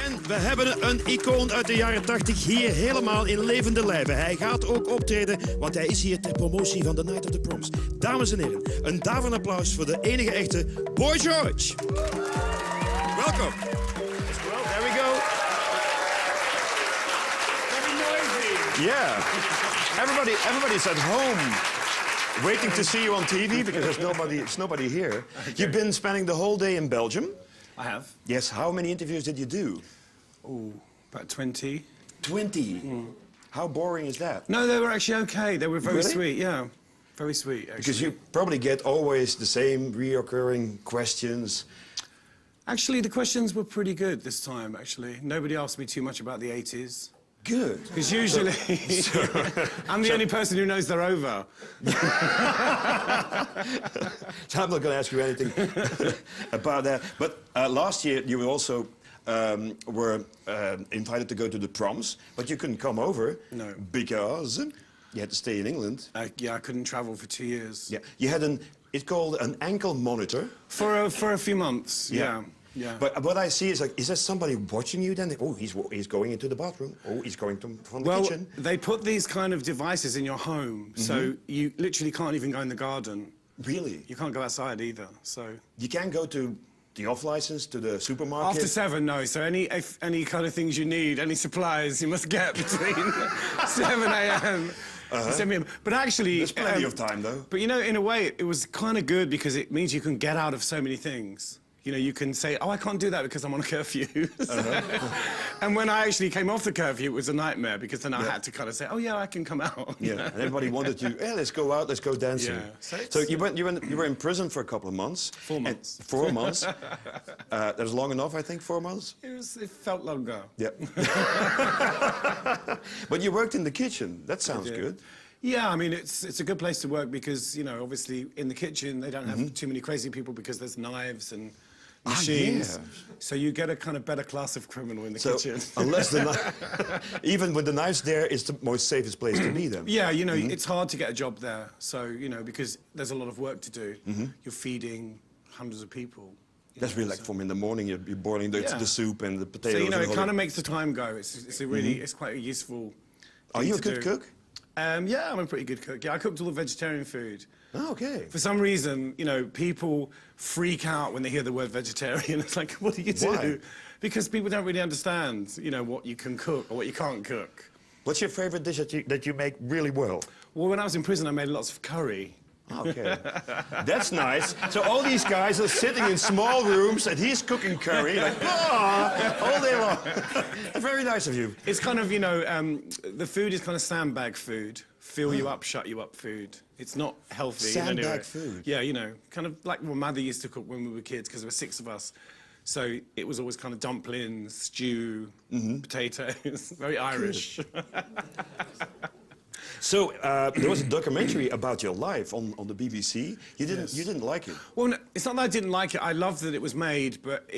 En we hebben een icoon uit de jaren 80 hier helemaal in levende lijven. Hij gaat ook optreden, want hij is hier ter promotie van The Night of the Proms. Dames en heren, een daverend applaus voor de enige echte Boy George. Welkom. There we go. Very noisy. Yeah. Everybody's at home waiting to see you on TV because there's nobody here. Okay. You've been spending the whole day in Belgium. I have. Yes. How many interviews did you do? Oh, about 20. 20? How boring is that? No, they were actually okay. They were very Really? sweet, yeah. Very sweet, actually. Because you probably get always the same reoccurring questions. Actually, the questions were pretty good this time, actually. Nobody asked me too much about the 80s. Good. Because usually, I'm the only person who knows they're over. So I'm not going to ask you anything about that. But last year you also were invited to go to the proms, but you couldn't come over. No. Because you had to stay in England. Yeah, I couldn't travel for 2 years. Yeah. You had it's called an ankle monitor. For a few months, yeah. Yeah. But what I see is like, is there somebody watching you then? Oh, he's going into the bathroom. Oh, he's going from the kitchen. Well, they put these kind of devices in your home, so you literally can't even go in the garden. Really? You can't go outside either, so... You can't go to the off-license, to the supermarket? After 7, no. So any kind of things you need, any supplies, you must get between 7 a.m. and 7 p.m. But actually... There's plenty of time, though. But, you know, in a way, it was kind of good because it means you can get out of so many things. You know, you can say, oh, I can't do that because I'm on a curfew. And when I actually came off the curfew, it was a nightmare because then I had to kind of say, oh, yeah, I can come out. Yeah, and everybody wanted you, yeah, let's go out, let's go dancing. Yeah. So you were in prison for a couple of months. 4 months. 4 months. That was long enough, I think, 4 months? It felt longer. Yeah. But you worked in the kitchen. That sounds good. Yeah, I mean, it's a good place to work because, you know, obviously in the kitchen they don't have too many crazy people because there's knives and machines. So you get a kind of better class of criminal in the kitchen. Unless even with the knives there, it's the most safest place to be then. Yeah, you know, it's hard to get a job there. So, you know, because there's a lot of work to do. You're feeding hundreds of people. That's really like from in the morning, you're boiling the soup and the potatoes. So, you know, it kind of makes the time go. It's a really, it's quite a useful Are you a thing good to do. cook? Yeah, I'm a pretty good cook. Yeah, I cooked all the vegetarian food. Oh, okay. For some reason, you know, people freak out when they hear the word vegetarian. It's like, what do you do? Why? Because people don't really understand, you know, what you can cook or what you can't cook. What's your favorite dish that you make really well? Well, when I was in prison, I made lots of curry. Okay. That's nice. So all these guys are sitting in small rooms and he's cooking curry, like, all day long. Very nice of you. It's kind of, you know, the food is kind of sandbag food. Fill you up, shut you up food. It's not healthy in any way. Sandbag food? Yeah, you know, kind of like what Mother used to cook when we were kids, because there were 6 of us. So it was always kind of dumplings, stew, potatoes, very Irish. So there was a documentary about your life on the BBC. You didn't like it? Well, no, it's not that I didn't like it. I loved that it was made, but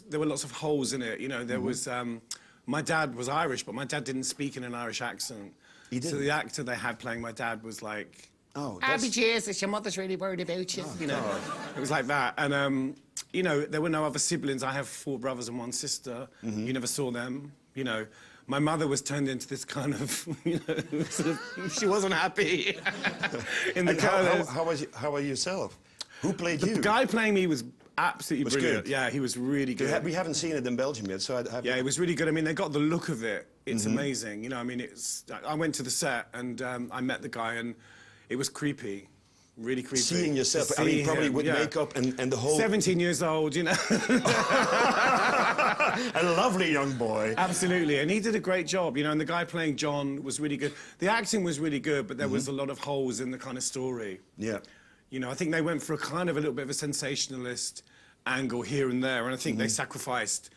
there were lots of holes in it. You know, there was my dad was Irish, but my dad didn't speak in an Irish accent. He didn't? So the actor they had playing my dad was like, oh, Abby Jesus, your mother's really worried about you. You know, it was like that. And you know, there were no other siblings. I have 4 brothers and 1 sister. You never saw them. You know, my mother was turned into this kind of, you know, sort of, she wasn't happy in the colours. How was yourself? Who played you? The guy playing me was absolutely brilliant. Good. Yeah, he was really good. We haven't seen it in Belgium yet, so yeah, it was really good. I mean, they got the look of it. It's amazing. You know, I mean, I went to the set and I met the guy and it was creepy. Really creepy. Seeing yourself, I mean, probably with makeup and the whole... 17 years old, you know. A lovely young boy. Absolutely, and he did a great job, you know, and the guy playing John was really good. The acting was really good, but there was a lot of holes in the kind of story. Yeah. You know, I think they went for a little bit of a sensationalist angle here and there, and I think they sacrificed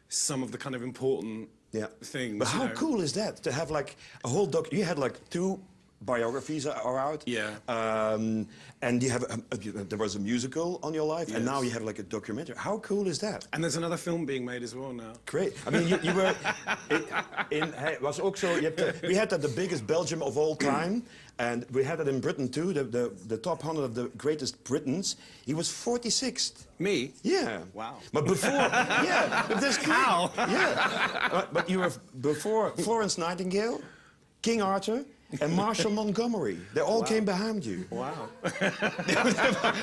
some of the kind of important things. But how cool is that, to have like a whole you had like 2 biographies are out. Yeah. And you have there was a musical on your life, and now you have like a documentary. How cool is that? And there's another film being made as well now. Great. I mean, you were was also we had that the biggest Belgium of all time, and we had it in Britain too. The top 100 of the greatest Britons. He was 46th. Me? Yeah. Wow. But before, yeah. But this How? Yeah. But you were before Florence Nightingale, King Arthur, and Marshall Montgomery. They all came behind you. Wow.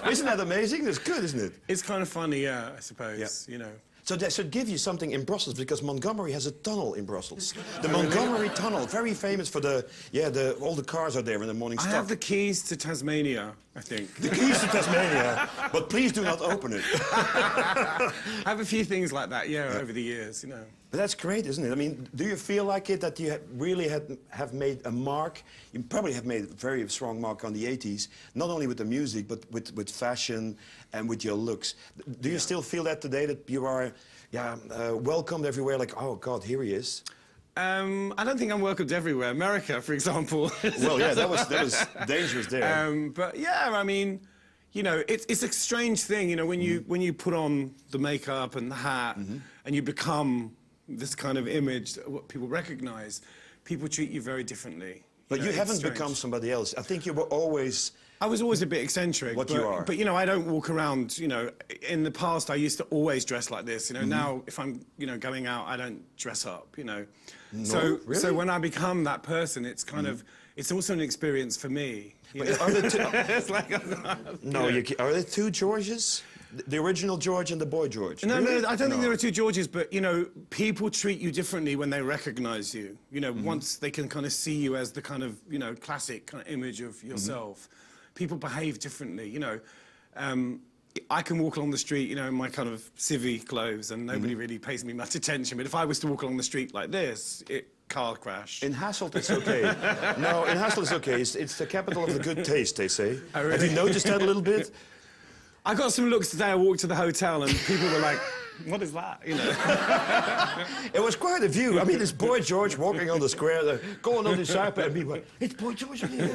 Isn't that amazing? That's good, isn't it? It's kind of funny, yeah, I suppose, you know. So that should give you something in Brussels, because Montgomery has a tunnel in Brussels. The Montgomery Tunnel, very famous for all the cars are there in the morning I stuff. have the keys to Tasmania, I think. The keys to Tasmania, but please do not open it. I have a few things like that, over the years, you know. But that's great, isn't it? I mean, do you feel like it, that you really have made a mark? You probably have made a very strong mark on the 80s, not only with the music, but with fashion and with your looks. Do you still feel that today, that you are welcomed everywhere, like, oh, God, here he is? I don't think I'm welcomed everywhere. America, for example. Well, yeah, that was dangerous there. But yeah, I mean, you know, it's a strange thing, you know, when you put on the makeup and the hat and you become this kind of image that what people recognize, people treat you very differently. But you haven't strange. become somebody else. I think you were always... I was always a bit eccentric. What you are. But, you know, I don't walk around, you know, in the past I used to always dress like this, you know. Now, if I'm, you know, going out, I don't dress up, you know. No, really? So when I become that person, it's kind of, it's also an experience for me. But are there two... It's like, No, are there two Georges? The original George and the boy George? No, Really? no, I don't think there are two Georges, but, you know, people treat you differently when they recognize you. You know, once they can kind of see you as the kind of, you know, classic kind of image of yourself, people behave differently, you know. I can walk along the street, you know, in my kind of civvy clothes, and nobody really pays me much attention. But if I was to walk along the street like this, car crash. In Hasselt, it's okay. No, in Hasselt, it's okay. It's the capital of the good taste, they say. Oh, really? Have you noticed that a little bit? I got some looks today. I walked to the hotel and people were like, what is that? You know. It was quite a view. I mean, this boy George walking on the square, going on the sharp, and people, it's boy George again.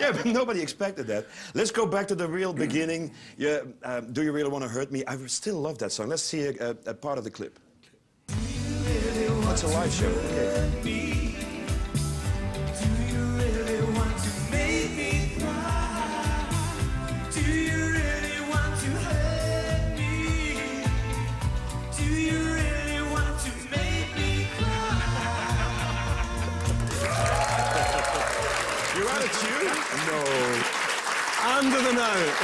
Yeah, but nobody expected that. Let's go back to the real beginning. Yeah, Do You Really Want to Hurt Me? I still love that song. Let's see a part of the clip. It's a live show. Okay. Under the note.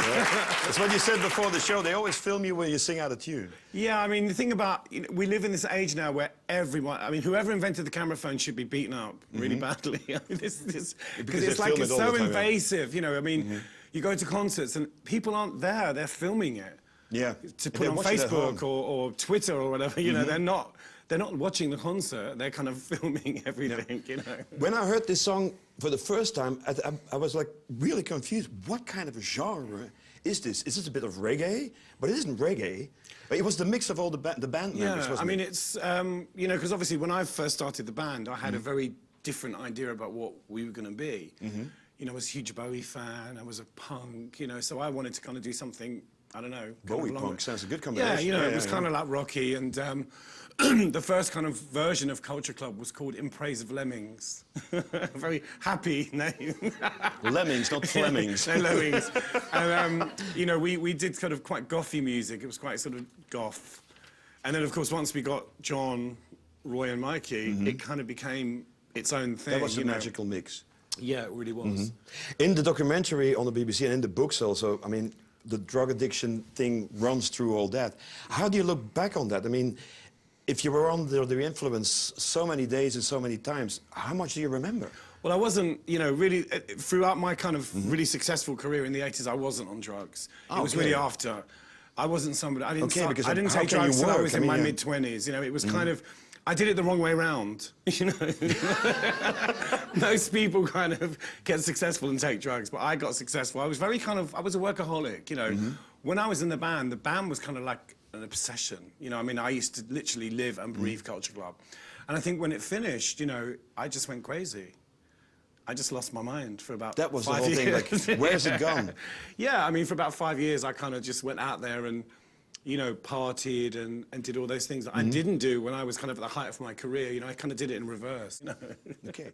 That's what you said before the show. They always film you when you sing out of tune. Yeah, I mean, the thing about, you know, we live in this age now where everyone, I mean, whoever invented the camera phone should be beaten up really badly. I mean, because it's like, it's so invasive, you know. I mean, you go to concerts and people aren't there, they're filming it. Yeah. To put on Facebook or Twitter or whatever, you know, they're not watching the concert, they're kind of filming everything, you know. When I heard this song for the first time, I was like really confused. What kind of a genre is this? Is this a bit of reggae? But it isn't reggae. It was the mix of all the band members, wasn't it? I mean, it's, you know, because obviously when I first started the band, I had a very different idea about what we were going to be. You know, I was a huge Bowie fan, I was a punk, you know, so I wanted to kind of do something, I don't know. Bowie punk sounds a good combination. Yeah, you know, it was kind of like rocky, and the first kind of version of Culture Club was called In Praise of Lemmings. A very happy name. Lemmings, not Flemings. No, Lemmings. And, you know, we did kind of quite gothy music. It was quite sort of goth. And then, of course, once we got John, Roy and Mikey, it kind of became its own thing. That was a magical mix. Yeah, it really was. In the documentary on the BBC and in the books also, I mean, the drug addiction thing runs through all that. How do you look back on that? I mean, if you were under the influence so many days and so many times, how much do you remember? Well, I wasn't, you know, really, throughout my kind of really successful career in the 80s, I wasn't on drugs. It was really after. I wasn't somebody, I didn't, I didn't take drugs until I was in my mid-20s, you know, it was kind of, I did it the wrong way around, you know. Most people kind of get successful and take drugs, but I got successful. I was very kind of, I was a workaholic, you know. When I was in the band was kind of like an obsession, you know. I mean, I used to literally live and breathe Culture Club. And I think when it finished, you know, I just went crazy. I just lost my mind for about That was the 5 whole years. thing, like, where's it gone? Yeah, I mean, for about 5 years, I kind of just went out there and, you know, partied and did all those things that I didn't do when I was kind of at the height of my career. You know, I kind of did it in reverse, you know. Okay.